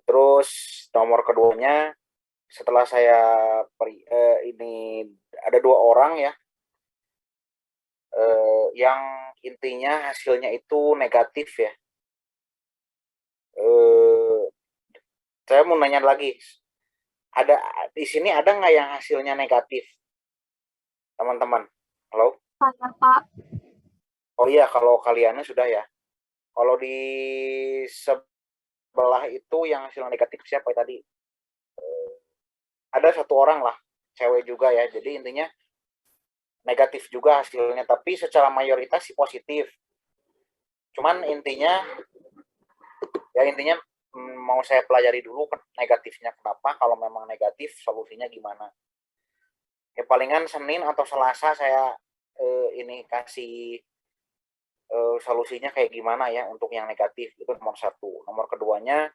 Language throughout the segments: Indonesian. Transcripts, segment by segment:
Terus nomor keduanya, setelah saya ini ada 2 orang ya, yang intinya hasilnya itu negatif ya. Eh, saya mau nanya lagi, ada di sini ada nggak yang hasilnya negatif, teman-teman? Halo? Saya, Pak. Oh iya, kalau kaliannya sudah ya. Kalau di sebelah itu yang hasilnya negatif siapa ya tadi? Ada 1 orang lah, cewek juga ya. Jadi intinya negatif juga hasilnya, tapi secara mayoritas sih positif. Cuman intinya mau saya pelajari dulu negatifnya kenapa, kalau memang negatif solusinya gimana. Ya palingan Senin atau Selasa saya ini kasih solusinya kayak gimana ya untuk yang negatif. Itu nomor satu. Nomor keduanya,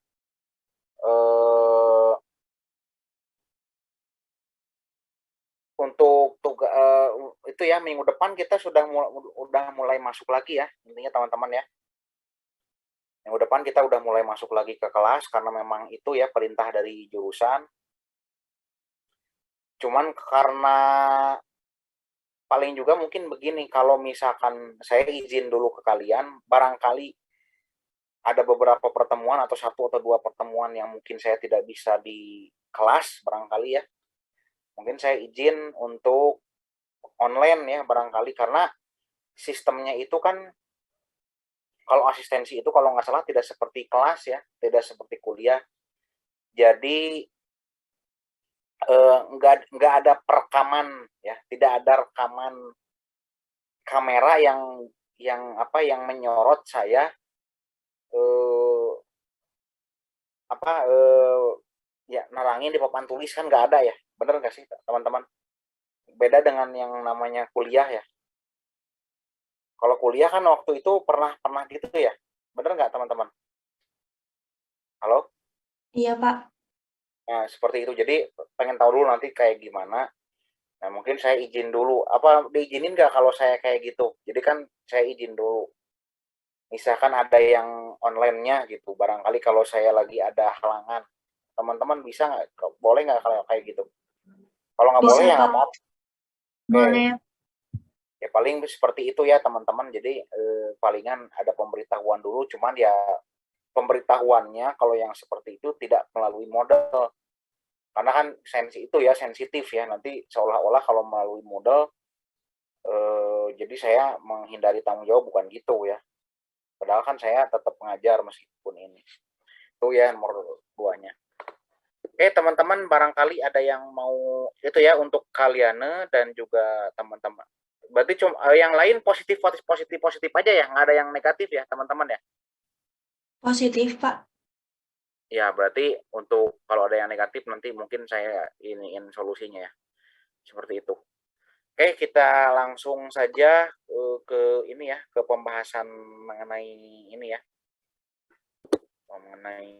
eh, untuk itu ya, minggu depan kita udah mulai masuk lagi ya, intinya teman-teman ya. Minggu depan kita udah mulai masuk lagi ke kelas karena memang itu ya perintah dari jurusan. Cuman karena paling juga mungkin begini, kalau misalkan saya izin dulu ke kalian, barangkali ada beberapa pertemuan atau 1 atau 2 pertemuan yang mungkin saya tidak bisa di kelas barangkali ya. Mungkin saya izin untuk online ya barangkali, karena sistemnya itu kan, kalau asistensi itu kalau nggak salah tidak seperti kelas ya, tidak seperti kuliah. Jadi nggak ada perekaman ya, tidak ada rekaman kamera yang menyorot saya, eh, ya narangin di papan tulis, kan nggak ada ya, bener nggak sih teman-teman? Beda dengan yang namanya kuliah ya. Kalau kuliah kan waktu itu pernah pernah gitu ya, bener nggak teman-teman? Halo? Iya, Pak. Nah, seperti itu. Jadi pengen tahu dulu nanti kayak gimana. Nah, mungkin saya izin dulu. Apa diizinin nggak kalau saya kayak gitu? Jadi kan saya izin dulu. Misalkan ada yang online-nya gitu. Barangkali kalau saya lagi ada halangan. Teman-teman bisa nggak? Boleh nggak kalau kayak gitu? Kalau nggak boleh Bisa, ya nggak Pak. apa-apa. Oke. Boleh. Ya paling seperti itu ya teman-teman. Jadi palingan ada pemberitahuan dulu. Cuman ya pemberitahuannya kalau yang seperti itu tidak melalui model. Karena kan itu ya sensitif ya. Nanti seolah-olah kalau melalui model, jadi saya menghindari tanggung jawab, bukan gitu ya. Padahal kan saya tetap mengajar meskipun ini. Itu ya nomor duanya. Oke teman-teman, barangkali ada yang mau itu ya untuk kalian dan juga teman-teman. Berarti cuma yang lain positif positif positif positif aja ya, nggak ada yang negatif ya teman-teman ya. Positif, Pak. Ya berarti untuk kalau ada yang negatif nanti mungkin saya iniin solusinya ya. Seperti itu. Oke, kita langsung saja ke ini ya, ke pembahasan mengenai ini ya, mengenai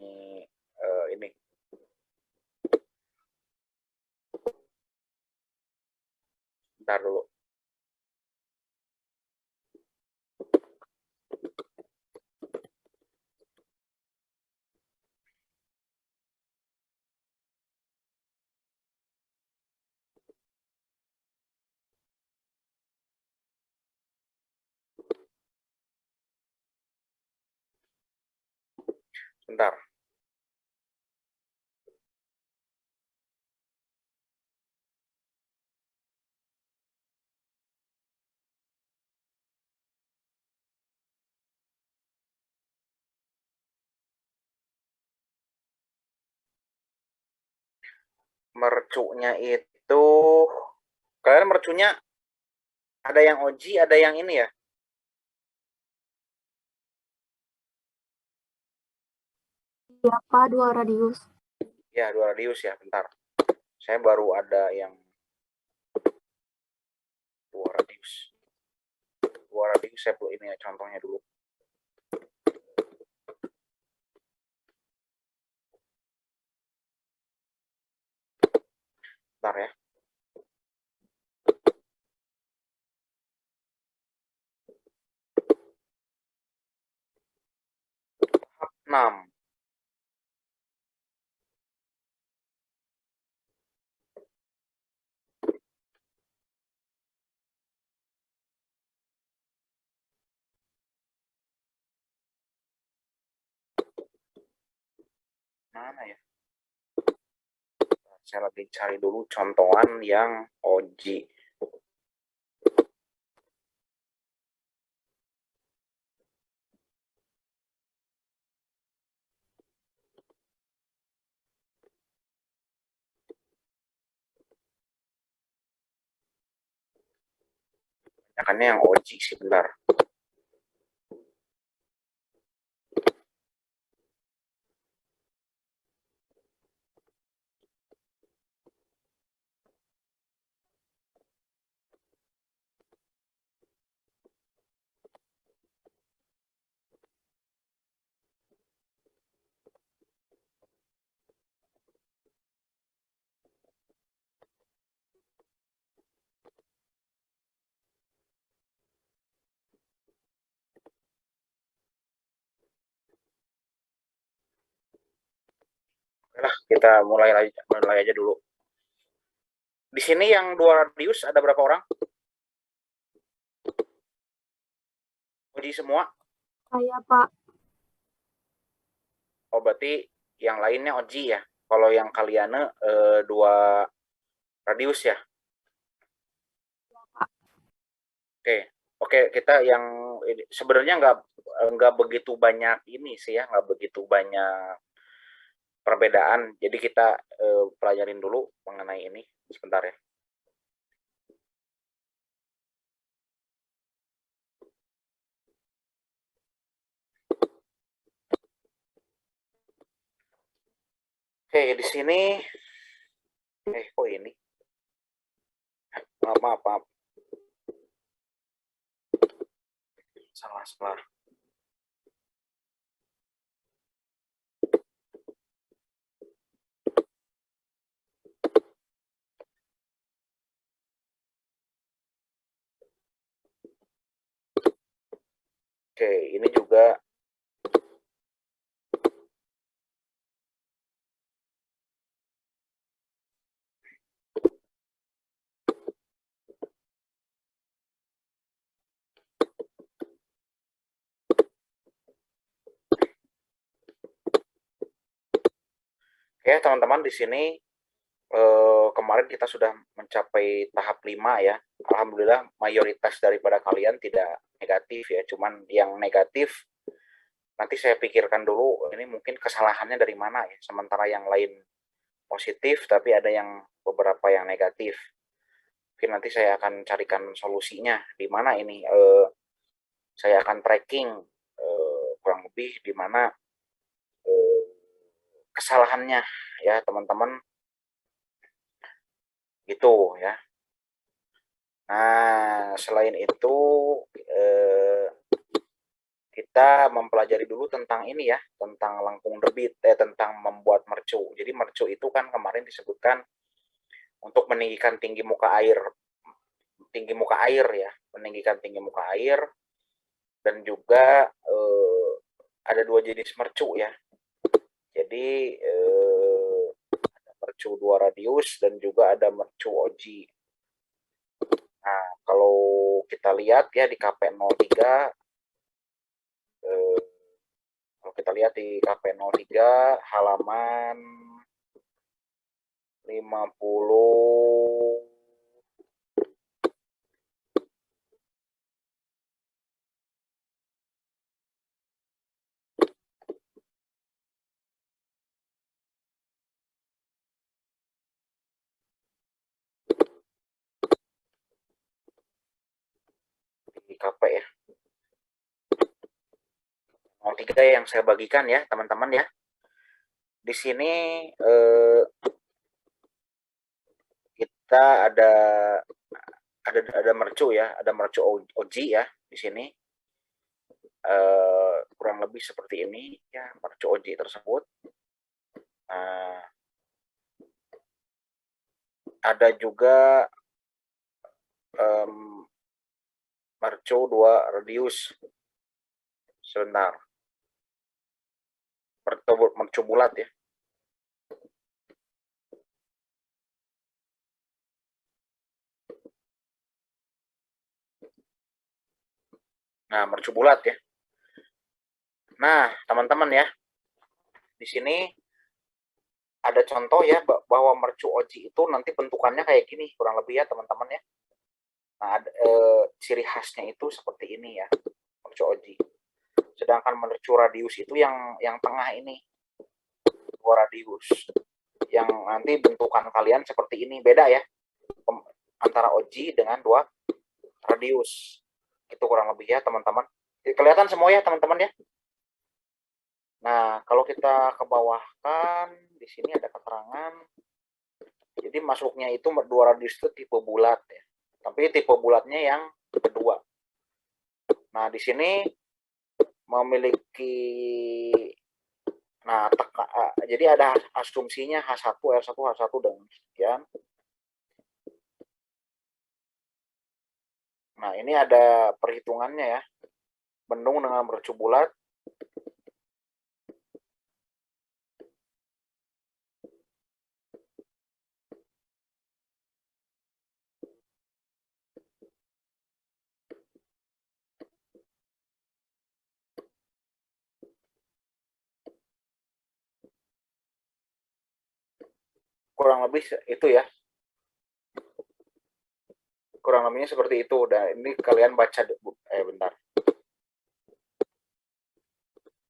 ini. Bentar dulu. Bentar. Mercunya itu, kalian mercunya ada yang Oji, ada yang ini ya. Iya, Pak. 2 radius. Ya, 2 radius ya, bentar. Saya baru ada yang 2 radius. 2 radius saya perlu ini ya, contohnya dulu. Bentar ya. 6. Mana ya? Saya lagi cari dulu contohan yang Oji. Makanya yang Oji sebentar. Nah, kita mulai aja dulu. Di sini yang 2 radius ada berapa orang? Oji semua? Saya, Pak. Oh, berarti yang lainnya Oji ya. Kalau yang kaliannya 2 radius ya. Oke, oke, kita yang sebenarnya nggak begitu banyak ini sih ya, nggak begitu banyak perbedaan. Jadi kita pelajarin dulu mengenai ini sebentar ya. Oke, di sini kok ini? Maaf. Salah. Oke, ini juga ya teman-teman, di sini kemarin kita sudah mencapai tahap 5 ya. Alhamdulillah mayoritas daripada kalian tidak negatif ya, cuman yang negatif nanti saya pikirkan dulu ini mungkin kesalahannya dari mana ya. Sementara yang lain positif tapi ada yang beberapa yang negatif. Mungkin nanti saya akan carikan solusinya di mana ini saya akan tracking kurang lebih di mana kesalahannya ya teman-teman, gitu ya. Nah, selain itu kita mempelajari dulu tentang ini ya, tentang lengkung debit, tentang membuat mercu. Jadi mercu itu kan kemarin disebutkan untuk meninggikan tinggi muka air ya, meninggikan tinggi muka air, dan juga ada 2 jenis mercu ya. Jadi ada mercu 2 radius dan juga ada mercu Oji. Nah, kalau kita lihat ya di KP03, kalau kita lihat di KP03 halaman 50 di KP ya. 03 yang saya bagikan ya, teman-teman ya. Di sini kita ada mercu ya, ada mercu Oji ya di sini. Kurang lebih seperti ini ya mercu Oji tersebut. Ada juga mercu 2 radius. Sebentar. Mercu bulat ya. Nah, mercu bulat ya. Nah, teman-teman ya, di sini ada contoh ya bahwa mercu oji itu nanti bentukannya kayak gini kurang lebih ya teman-teman ya. Nah, ciri khasnya itu seperti ini ya, mercu oji. Sedangkan mercu radius itu yang tengah ini, dua radius. Yang nanti bentukan kalian seperti ini, beda ya antara oji dengan dua radius. Itu kurang lebih ya teman-teman. Kelihatan semua ya teman-teman ya. Nah, kalau kita ke bawah kan di sini ada keterangan. Jadi masuknya itu dua radius itu tipe bulat ya. Tapi tipe bulatnya yang kedua. Nah, di sini memiliki jadi ada asumsinya H1, R1, H1 dan sekian. Nah, ini ada perhitungannya ya. Bendung dengan mercu bulat. Kurang lebih itu ya. Kurang lebihnya seperti itu. Dan ini kalian baca bentar.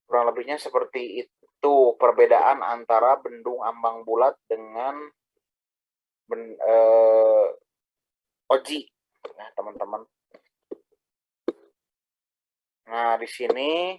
Kurang lebihnya seperti itu perbedaan antara bendung ambang bulat dengan oji. Nah, teman-teman. Nah, di sini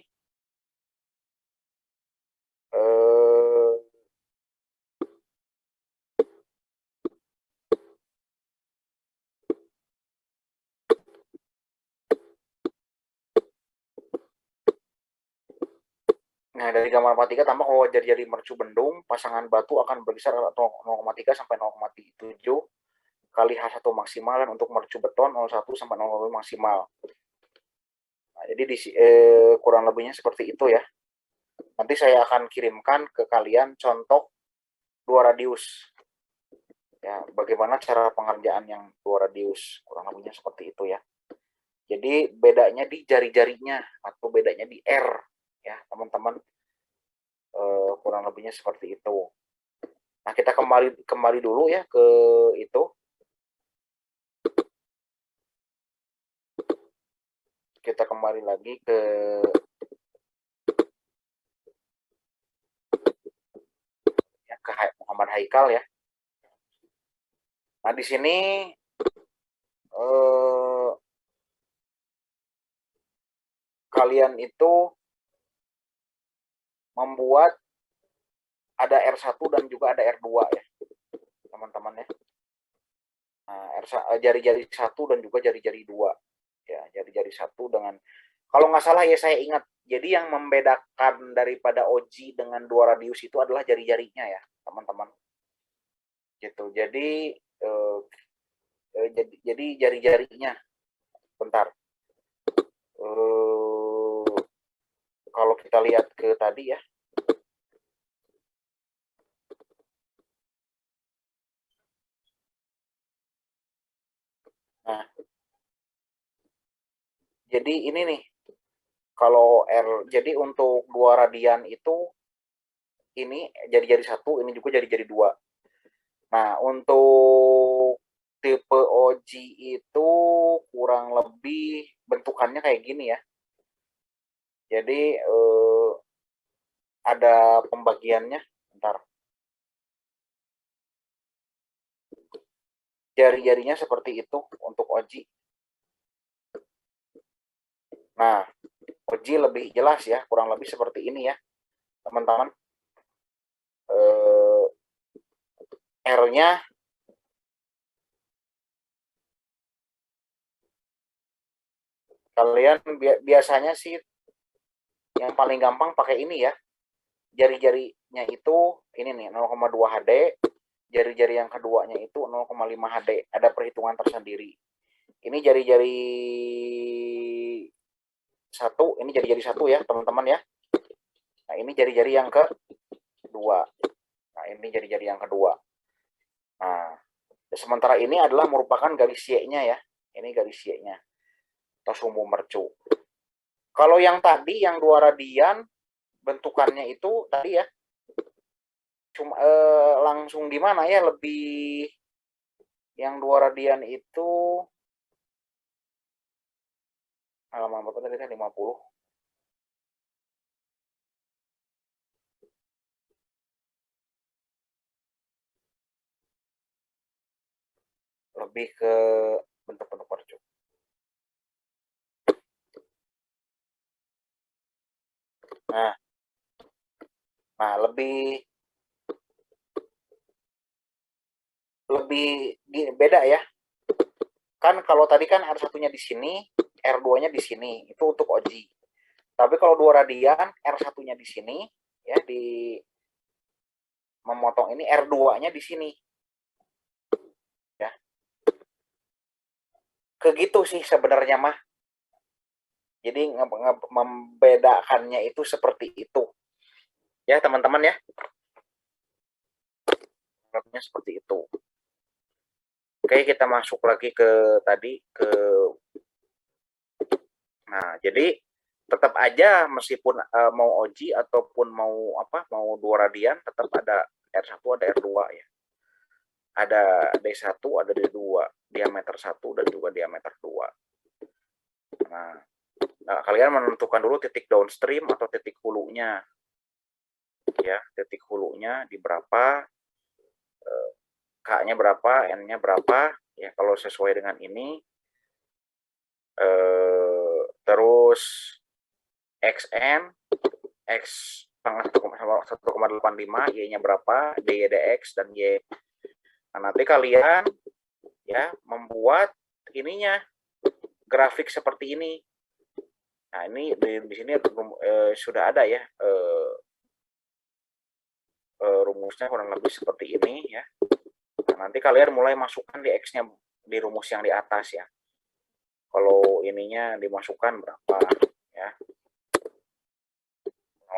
Nah, dari gambar 43 tambah kalau jari-jari mercu bendung, pasangan batu akan berkisar 0,3 sampai 0,7 kali H1 maksimal, dan untuk mercu beton 0,1 sampai 0,2 maksimal. Nah, jadi kurang lebihnya seperti itu ya. Nanti saya akan kirimkan ke kalian contoh dua radius. Ya, bagaimana cara pengerjaan yang dua radius, kurang lebihnya seperti itu ya. Jadi bedanya di jari-jarinya atau bedanya di R ya teman-teman, kurang lebihnya seperti itu. Nah, kita kembali dulu ya ke itu. Kita kembali lagi ke Muhammad Haikal ya. Nah, di sini kalian itu membuat ada R1 dan juga ada R2 ya teman-teman ya. Nah, jari-jari 1 dan juga jari-jari 2 ya, jari-jari 1 dengan, kalau nggak salah ya saya ingat, jadi yang membedakan daripada oji dengan dua radius itu adalah jari-jarinya ya teman-teman gitu. Jadi jadi jari-jarinya, bentar, kalau kita lihat ke tadi ya. Nah, jadi ini nih, kalau jadi untuk dua radian itu ini jari-jari 1, ini juga jari-jari 2. Nah, untuk tipe oji itu kurang lebih bentukannya kayak gini ya. Jadi ada pembagiannya, bentar. Jari-jarinya seperti itu untuk oji. Nah, oji lebih jelas ya, kurang lebih seperti ini ya, teman-teman. R-nya kalian biasanya sih yang paling gampang pakai ini ya. Jari-jarinya itu ini nih 0,2 HD, jari-jari yang keduanya itu 0,5 HD. Ada perhitungan tersendiri. Ini jari-jari 1, ini jari-jari 1 ya, teman-teman ya. Nah, ini jari-jari yang kedua. Nah, ini jari-jari yang kedua. Nah, sementara ini adalah merupakan garis Y-nya ya. Ini garis Y-nya. Atau sumbu mercu. Kalau yang tadi yang dua radian bentukannya itu tadi ya, cuma langsung gimana ya, lebih yang 2 radian itu halaman berapa tadi kan 50. Lebih ke bentuk-bentuk mercu. Nah, lebih beda ya. Kan kalau tadi kan R1-nya di sini, R2-nya di sini, itu untuk OJ. Tapi kalau 2 radian, R1-nya di sini, ya di memotong ini, R2-nya di sini. Ya. Kegitu sih sebenarnya mah. Jadi membedakannya itu seperti itu. Ya, teman-teman ya. Seperti itu. Oke, kita masuk lagi ke tadi ke nah, jadi tetap aja meskipun mau OJ ataupun mau mau 2 radian tetap ada R1 ada R2 ya. Ada D1, ada D2, diameter 1 dan juga diameter 2. Nah, kalian menentukan dulu titik downstream atau titik hulunya. Ya, titik hulunya di berapa, K-nya berapa, N-nya berapa, ya kalau sesuai dengan ini. Terus XN, X pangkat 1,85, Y-nya berapa, DY, DX, dan Y. Nah, nanti kalian ya membuat ininya, grafik seperti ini. Nah, ini di sini sudah ada ya rumusnya kurang lebih seperti ini ya. Nah, nanti kalian mulai masukkan di X-nya di rumus yang di atas ya. Kalau ininya dimasukkan berapa ya.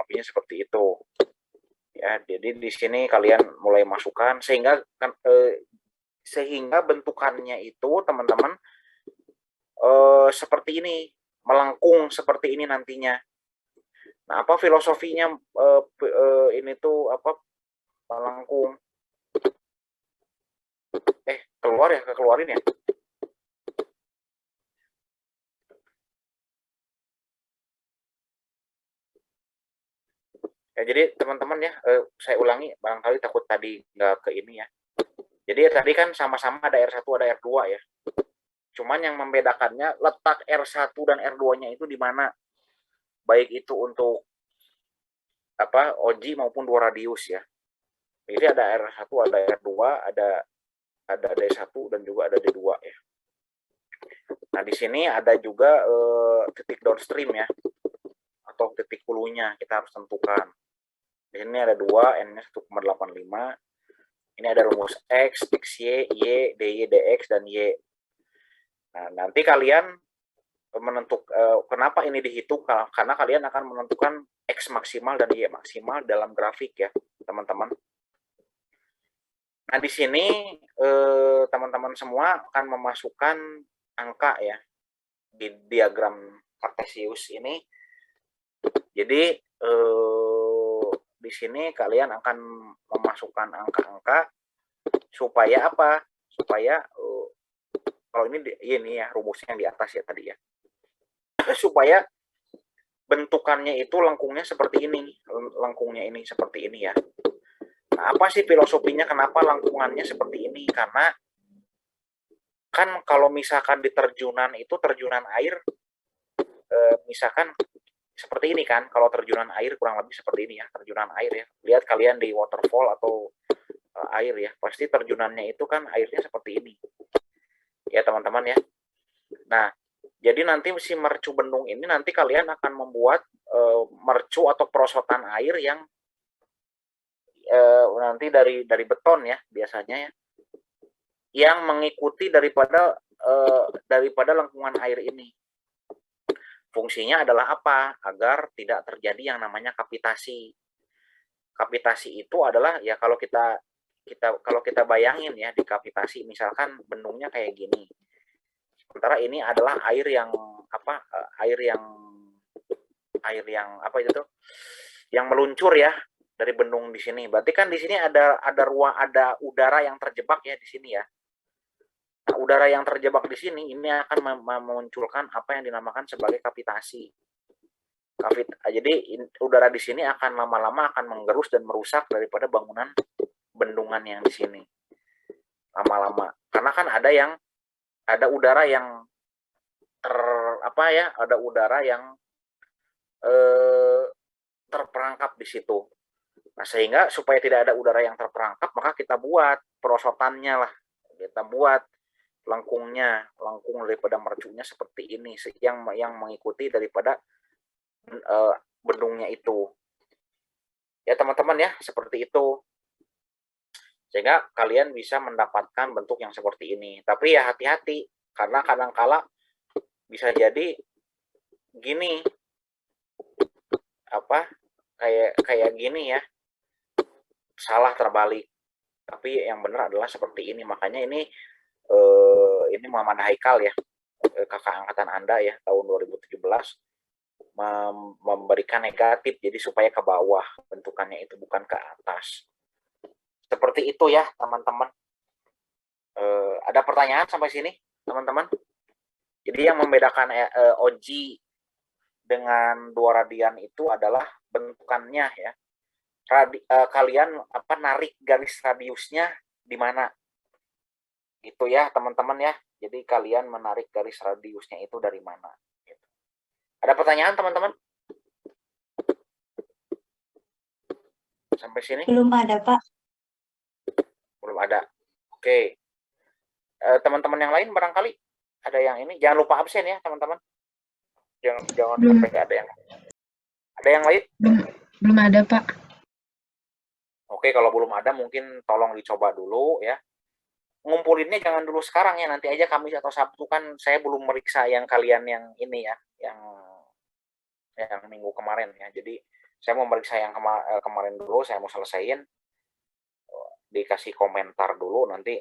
Lebihnya seperti itu. Ya, jadi di sini kalian mulai masukkan sehingga bentukannya itu teman-teman seperti ini, melengkung seperti ini nantinya. Nah, apa filosofinya ini tuh melengkung? Keluar ya, keluarin ya. Ya, jadi teman-teman ya, saya ulangi, barangkali takut tadi nggak ke ini ya. Jadi tadi kan sama-sama ada R1 ada R2 ya. Cuman yang membedakannya letak R1 dan R2-nya itu di mana. Baik itu untuk OJ maupun 2 radius ya. Jadi ada R1, ada R2, ada D1 dan juga ada D2 ya. Nah, di sini ada juga titik downstream ya, atau titik hulunya kita harus tentukan. Di sini ada 2, N-nya 1,85. Ini ada rumus X, XY, Y, DY, DX, dan Y. Nah, nanti kalian menentukan kenapa ini dihitung, karena kalian akan menentukan X maksimal dan Y maksimal dalam grafik ya, teman-teman. Nah, di sini teman-teman semua akan memasukkan angka ya di diagram Cartesius ini. Jadi di sini kalian akan memasukkan angka-angka supaya apa? Supaya kalau ini ya rumusnya yang di atas ya tadi ya. Supaya bentukannya itu lengkungnya seperti ini, lengkungnya ini seperti ini ya. Nah, apa sih filosofinya kenapa lengkungannya seperti ini? Karena kan kalau misalkan di terjunan itu terjunan air, misalkan seperti ini kan, kalau terjunan air kurang lebih seperti ini ya, terjunan air ya. Lihat kalian di waterfall atau air ya, pasti terjunannya itu kan airnya seperti ini. Ya teman-teman ya. Nah, jadi nanti si mercu bendung ini nanti kalian akan membuat mercu atau perosotan air yang nanti dari beton ya biasanya ya, yang mengikuti daripada lengkungan air ini. Fungsinya adalah apa? Agar tidak terjadi yang namanya kapitasi. Kapitasi itu adalah ya kalau kita bayangin ya di kapitasi, misalkan bendungnya kayak gini. Sementara ini adalah air yang air yang apa itu tuh? Yang meluncur ya. dari bendung di sini. Berarti kan di sini ada udara yang terjebak ya di sini ya. Nah, udara yang terjebak di sini ini akan memunculkan apa yang dinamakan sebagai kavitasi. Jadi udara di sini akan lama-lama akan menggerus dan merusak daripada bangunan bendungan yang di sini. Lama-lama. Karena kan ada udara yang ada udara yang terperangkap di situ. Nah, sehingga supaya tidak ada udara yang terperangkap, maka kita buat perosotannya lah. Kita buat lengkung daripada mercunya seperti ini yang mengikuti daripada bendungnya itu. Ya teman-teman ya, seperti itu. Sehingga kalian bisa mendapatkan bentuk yang seperti ini. Tapi ya hati-hati, karena kadang-kala bisa jadi gini, kayak gini ya, salah terbalik. Tapi yang benar adalah seperti ini. Makanya ini Muhammad Haikal ya, kakak angkatan Anda ya, tahun 2017 memberikan negatif, jadi supaya ke bawah bentukannya itu, bukan ke atas. Seperti itu ya teman-teman. Ada pertanyaan sampai sini teman-teman? Jadi yang membedakan OG dengan 2 radian itu adalah bentukannya ya. Kalian narik garis radiusnya di mana? Itu ya teman-teman ya. Jadi kalian menarik garis radiusnya itu dari mana? Gitu. Ada pertanyaan teman-teman? Sampai sini? Belum ada, Pak. Belum ada. Oke. Teman-teman yang lain barangkali ada yang ini. Jangan lupa absen ya teman-teman. Jangan sampai ada yang. Ada yang lain? Belum ada, Pak. Oke, kalau belum ada mungkin tolong dicoba dulu ya. Ngumpulinnya jangan dulu sekarang ya, nanti aja Kamis atau Sabtu, kan saya belum meriksa yang kalian yang ini ya, yang minggu kemarin ya. Jadi saya mau meriksa yang kemarin dulu, saya mau selesaiin, dikasih komentar dulu, nanti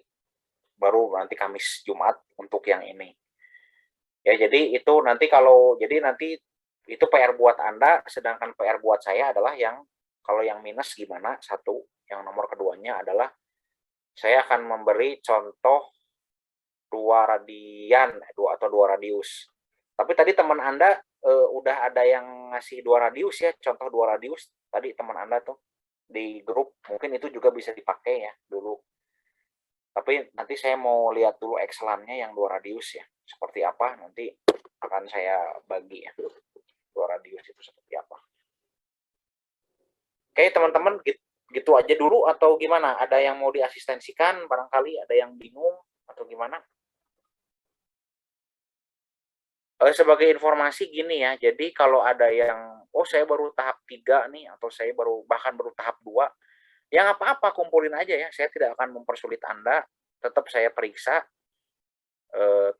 baru nanti Kamis Jumat untuk yang ini. Ya, jadi itu nanti itu PR buat Anda, sedangkan PR buat saya adalah kalau yang minus gimana, satu. Yang nomor keduanya adalah saya akan memberi contoh 2 radian atau 2 radius. Tapi tadi teman Anda udah ada yang ngasih 2 radius ya, contoh 2 radius. Tadi teman Anda tuh di grup, mungkin itu juga bisa dipakai ya dulu. Tapi nanti saya mau lihat dulu Excel-nya yang 2 radius ya. Seperti apa, nanti akan saya bagi ya. 2 radius itu seperti apa. Oke teman-teman, gitu aja dulu atau gimana? Ada yang mau diasistensikan? Barangkali ada yang bingung atau gimana? Sebagai informasi gini ya, jadi kalau ada yang, saya baru tahap 3 nih, atau saya bahkan baru tahap 2, ya nggak apa-apa, kumpulin aja ya. Saya tidak akan mempersulit Anda, tetap saya periksa.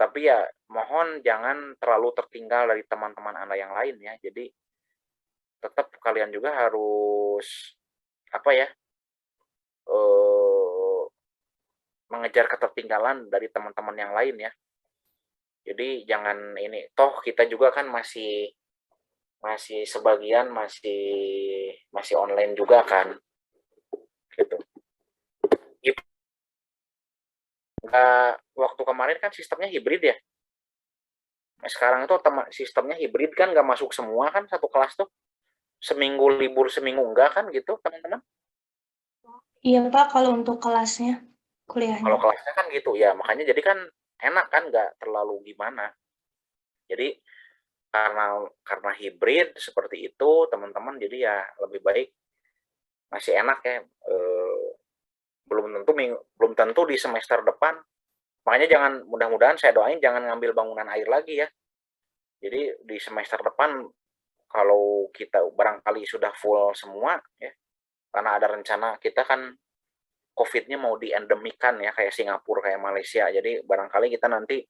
Tapi ya mohon jangan terlalu tertinggal dari teman-teman Anda yang lain ya. Jadi tetap kalian juga harus mengejar ketertinggalan dari teman-teman yang lain ya. Jadi jangan ini, toh kita juga kan masih sebagian masih online juga kan, gitu. Waktu kemarin kan sistemnya hibrid ya. Nah, sekarang itu sistemnya hibrid kan, nggak masuk semua kan satu kelas tuh. Seminggu libur, seminggu enggak kan gitu teman-teman. Iya, Pak, kalau untuk kelasnya, kuliahnya. Kalau kelasnya kan gitu ya, makanya jadi kan enak kan, nggak terlalu gimana. Jadi karena hibrid seperti itu teman-teman, jadi ya lebih baik, masih enak ya. Belum tentu di semester depan, makanya mudah-mudahan saya doain jangan ngambil bangunan air lagi ya. Jadi di semester depan kalau kita barangkali sudah full semua ya, karena ada rencana kita kan COVID-nya mau diendemikan ya, kayak Singapura, kayak Malaysia. Jadi barangkali kita nanti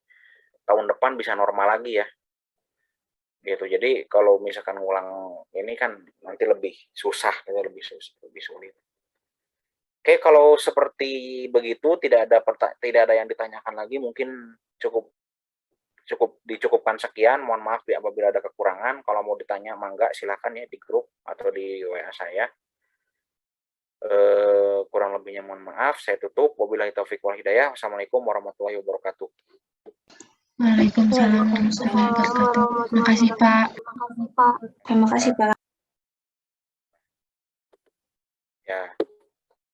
tahun depan bisa normal lagi ya. Gitu. Jadi kalau misalkan ngulang ini kan nanti lebih susah, lebih sulit. Oke, kalau seperti begitu tidak ada yang ditanyakan lagi, mungkin cukup dicukupkan sekian. Mohon maaf apabila ada kekurangan. Kalau mau ditanya mangga silakan ya di grup atau di WA saya. Kurang lebihnya mohon maaf. Saya tutup. Wabillahi taufiq wal hidayah. Wassalamualaikum warahmatullahi wabarakatuh. Waalaikumsalam warahmatullahi wabarakatuh. Makasih, Pak. Terima kasih, Pak. Ya.